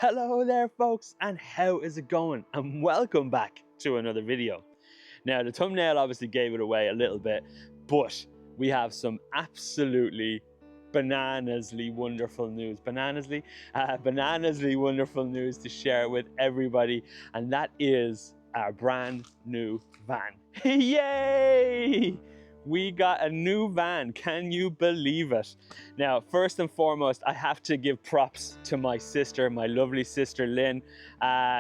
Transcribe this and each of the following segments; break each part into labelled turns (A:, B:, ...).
A: Hello there folks, and how is it going? And welcome back to another video. Now the thumbnail obviously gave it away a little bit, but we have some absolutely bananasly wonderful news. Bananasly wonderful news to share with everybody, and that is our brand new van. Yay! We got a new van, can you believe it? Now, first and foremost, I have to give props to my sister, my lovely sister Lynn,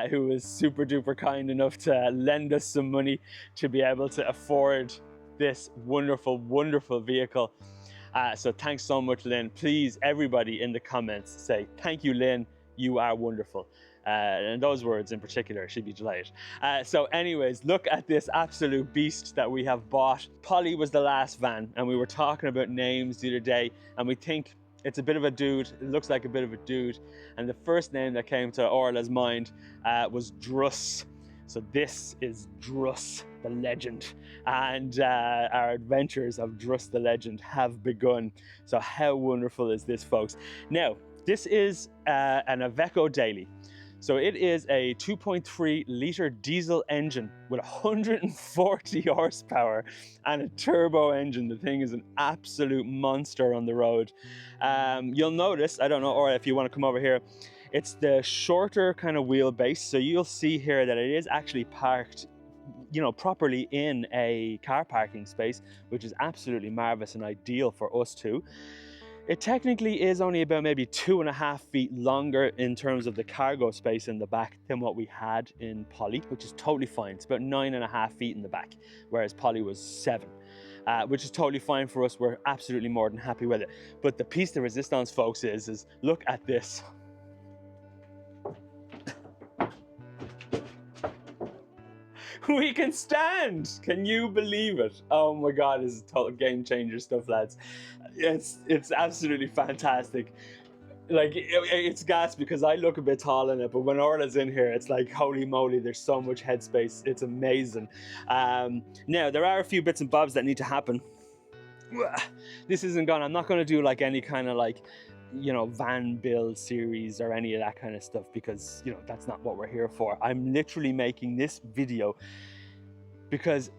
A: who was super duper kind enough to lend us some money to be able to afford this wonderful, wonderful vehicle. So thanks so much, Lynn. Please, everybody in the comments say, thank you, Lynn, you are wonderful. And those words in particular, she'd be delighted. So anyways, look at this absolute beast that we have bought. Polly was the last van, and we were talking about names the other day, and we think it's a bit of a dude. It looks like a bit of a dude. And the first name that came to Orla's mind was Druss. So this is Druss, the legend. And our adventures of Druss, the legend have begun. So how wonderful is this, folks? Now, this is an Iveco Daily. So it is a 2.3 litre diesel engine with 140 horsepower and a turbo engine. The thing is an absolute monster on the road. You'll notice, I don't know, or if you want to come over here, it's the shorter kind of wheelbase. So you'll see here that it is actually parked, you know, properly in a car parking space, which is absolutely marvelous and ideal for us too. It technically is only about maybe 2.5 feet longer in terms of the cargo space in the back than what we had in Polly, which is totally fine. It's about 9.5 feet in the back, whereas Polly was 7, which is totally fine for us. We're absolutely more than happy with it. But the piece de resistance, folks, is look at this. We can stand! Can you believe it? Oh my God, this is total game changer stuff, lads. It's absolutely fantastic. Like, it's gas because I look a bit tall in it, but when Orla's in here, it's like, holy moly, there's so much headspace. It's amazing. Now, there are a few bits and bobs that need to happen. This isn't gonna, I'm not gonna do like any kind of like, you know, van build series or any of that kind of stuff, because, you know, that's not what we're here for. I'm literally making this video because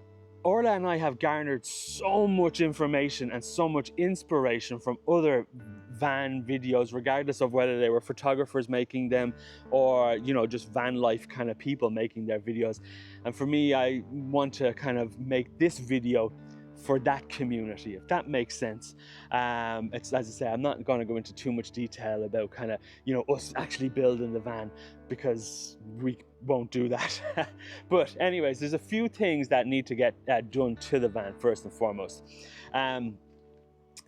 A: Orla and I have garnered so much information and so much inspiration from other van videos, regardless of whether they were photographers making them or, you know, just van life kind of people making their videos. And for me, I want to kind of make this video for that community, if that makes sense. It's, as I say, I'm not going to go into too much detail about kind of, you know, us actually building the van, because we won't do that. But anyways, there's a few things that need to get done to the van first and foremost.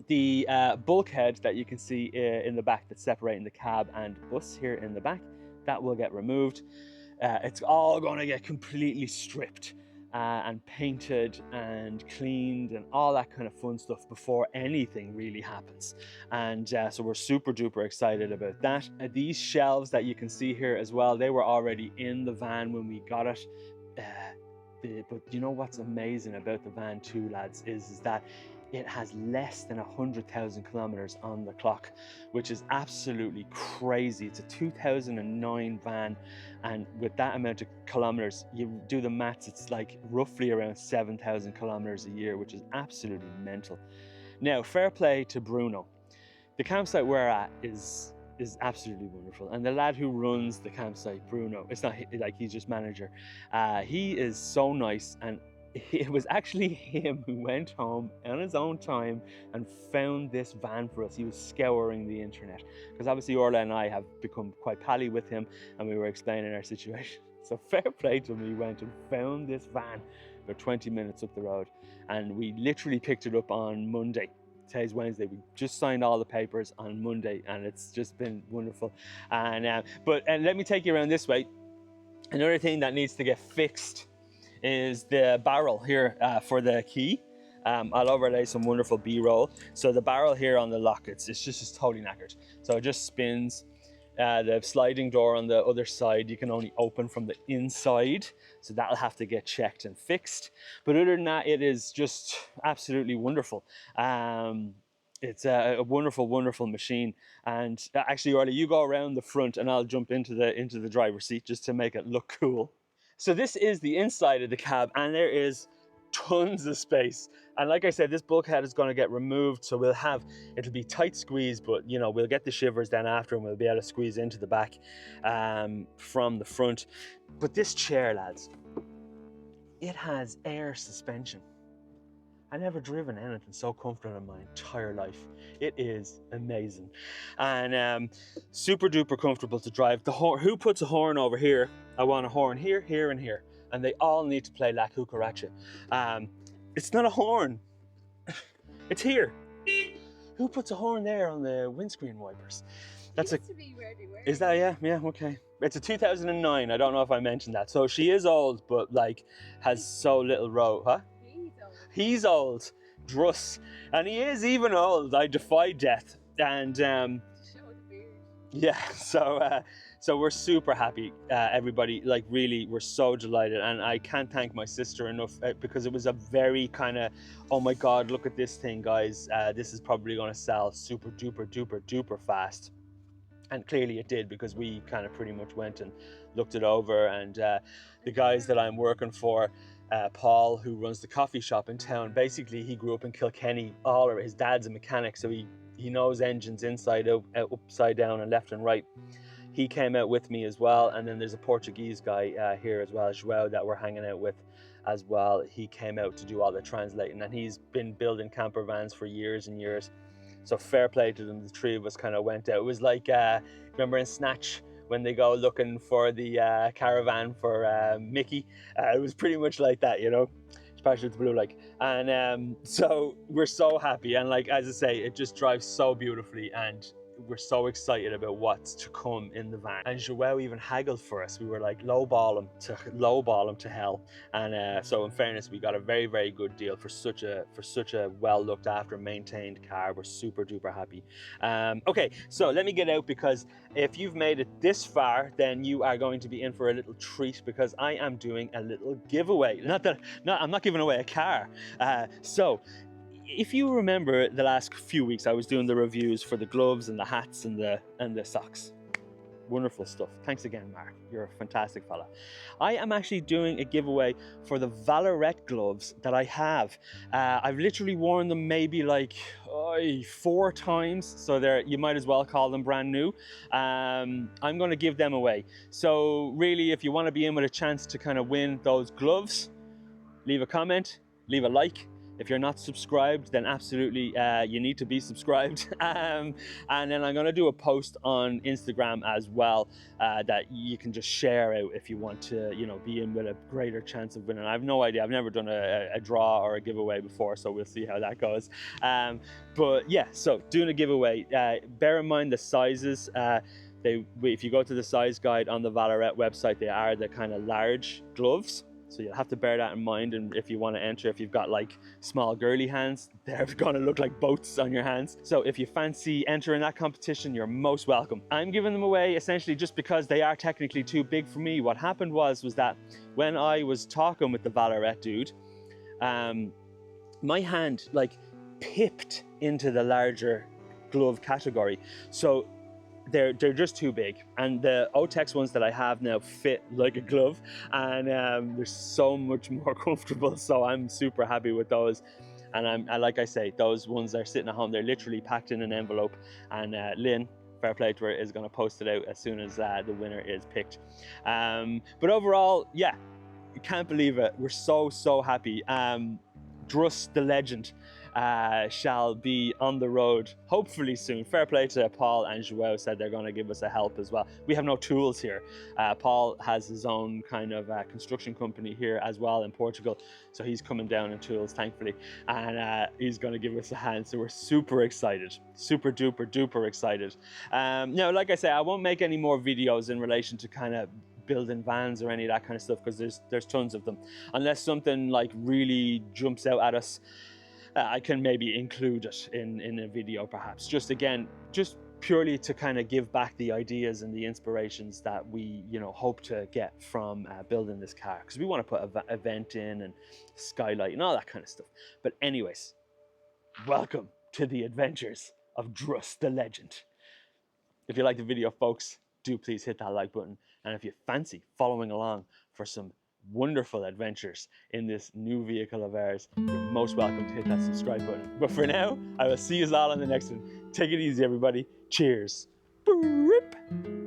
A: The bulkhead that you can see in the back that's separating the cab and us here in the back, that will get removed. It's all going to get completely stripped and painted and cleaned and all that kind of fun stuff before anything really happens. And so we're super duper excited about that. These shelves that you can see here as well, they were already in the van when we got it. But you know what's amazing about the van too, lads, is that it has less than 100,000 kilometers on the clock, which is absolutely crazy. It's a 2009 van, and with that amount of kilometers, you do the maths, it's like roughly around 7,000 kilometers a year, which is absolutely mental. Now, fair play to Bruno. The campsite we're at is absolutely wonderful, and the lad who runs the campsite, Bruno, it's not like he's just manager, he is so nice. And it was actually him who went home on his own time and found this van for us. He was scouring the internet, because obviously Orla and I have become quite pally with him, and we were explaining our situation. So fair play to him, he went and found this van about 20 minutes up the road, and we literally picked it up on Monday. Today's Wednesday. We just signed all the papers on Monday, and it's just been wonderful. And let me take you around this way. Another thing that needs to get fixed is the barrel here for the key. I'll overlay some wonderful B-roll. So the barrel here on the lock, it's just totally knackered. So it just spins. The sliding door on the other side, you can only open from the inside. So that'll have to get checked and fixed. But other than that, it is just absolutely wonderful. It's a wonderful, wonderful machine. And actually, Orly, you go around the front and I'll jump into the driver's seat just to make it look cool. So this is the inside of the cab, and there is tons of space. And like I said, this bulkhead is going to get removed, so it'll be tight squeeze, but you know, we'll get the shivers then after, and we'll be able to squeeze into the back from the front. But this chair, lads, it has air suspension. I've never driven anything so comfortable in my entire life. It is amazing. And super duper comfortable to drive. The horn, who puts a horn over here? I want a horn here, here, and here. And they all need to play La Cucaracha. It's not a horn. It's here. Who puts a horn there on the windscreen wipers? That's
B: used to be where they were.
A: Is that, yeah, okay. It's a 2009. I don't know if I mentioned that. So she is old, but like has so little road, huh? He's old, Druss, and he is even old. I defy death. And yeah, so we're super happy, everybody. Like really, we're so delighted, and I can't thank my sister enough because it was a very kind of, oh my God, look at this thing, guys. This is probably going to sell super duper duper duper fast. And clearly it did, because we kind of pretty much went and looked it over, and the guys that I'm working for, Paul, who runs the coffee shop in town, basically he grew up in Kilkenny. His dad's a mechanic, so he knows engines inside out, upside down, and left and right. He came out with me as well, and then there's a Portuguese guy here as well, João, that we're hanging out with as well. He came out to do all the translating, and he's been building camper vans for years and years. So fair play to them. The three of us kind of went out. It was like, remember in Snatch, when they go looking for the caravan for Mickey? It was pretty much like that, you know, especially with the blue like. And so we're so happy. And like, as I say, it just drives so beautifully, and we're so excited about what's to come in the van. And João even haggled for us. We were like, lowball him to hell. And so in fairness, we got a very, very good deal for such a well looked after, maintained car. We're super duper happy. Okay, so let me get out, because if you've made it this far, then you are going to be in for a little treat, because I am doing a little giveaway. I'm not giving away a car. So if you remember the last few weeks, I was doing the reviews for the gloves and the hats and the socks. Wonderful stuff. Thanks again, Mark. You're a fantastic fella. I am actually doing a giveaway for the Vallerret gloves that I have. I've literally worn them maybe like 4 times, so you might as well call them brand new. I'm going to give them away. So really, if you want to be in with a chance to kind of win those gloves, leave a comment, leave a like. If you're not subscribed, then absolutely you need to be subscribed. And then I'm going to do a post on Instagram as well that you can just share out if you want to, you know, be in with a greater chance of winning. I have no idea. I've never done a draw or a giveaway before, so we'll see how that goes. But yeah, so doing a giveaway. Bear in mind the sizes. If you go to the size guide on the Vallerret website, they are the kind of large gloves. So you'll have to bear that in mind, and if you want to enter, if you've got like small girly hands, they're going to look like boats on your hands. So if you fancy entering that competition, you're most welcome. I'm giving them away essentially just because they are technically too big for me. What happened was that when I was talking with the Vallerret dude, my hand like pipped into the larger glove category. So they're just too big, and the Otex ones that I have now fit like a glove, and they're so much more comfortable, so I'm super happy with those. And like I say, those ones are sitting at home. They're literally packed in an envelope, and Lynn, fair play to her, is going to post it out as soon as the winner is picked. But overall, yeah, you can't believe it. We're so happy. Druss the legend shall be on the road hopefully soon. Fair play to Paul and João, said they're going to give us a help as well. We have no tools here. Paul has his own kind of construction company here as well in Portugal, so he's coming down in tools, thankfully, and he's going to give us a hand. So we're super excited, super duper excited. Now, like I say, I won't make any more videos in relation to kind of building vans or any of that kind of stuff, because there's tons of them, unless something like really jumps out at us. I can maybe include it in a video perhaps, just purely to kind of give back the ideas and the inspirations that we, you know, hope to get from building this car, because we want to put a vent in and skylight and all that kind of stuff. But anyways, welcome to the adventures of Druss the legend. If you like the video, folks, do please hit that like button. And if you fancy following along for some wonderful adventures in this new vehicle of ours, you're most welcome to hit that subscribe button. But for now, I will see you all on the next one. Take it easy, everybody. Cheers. Boop.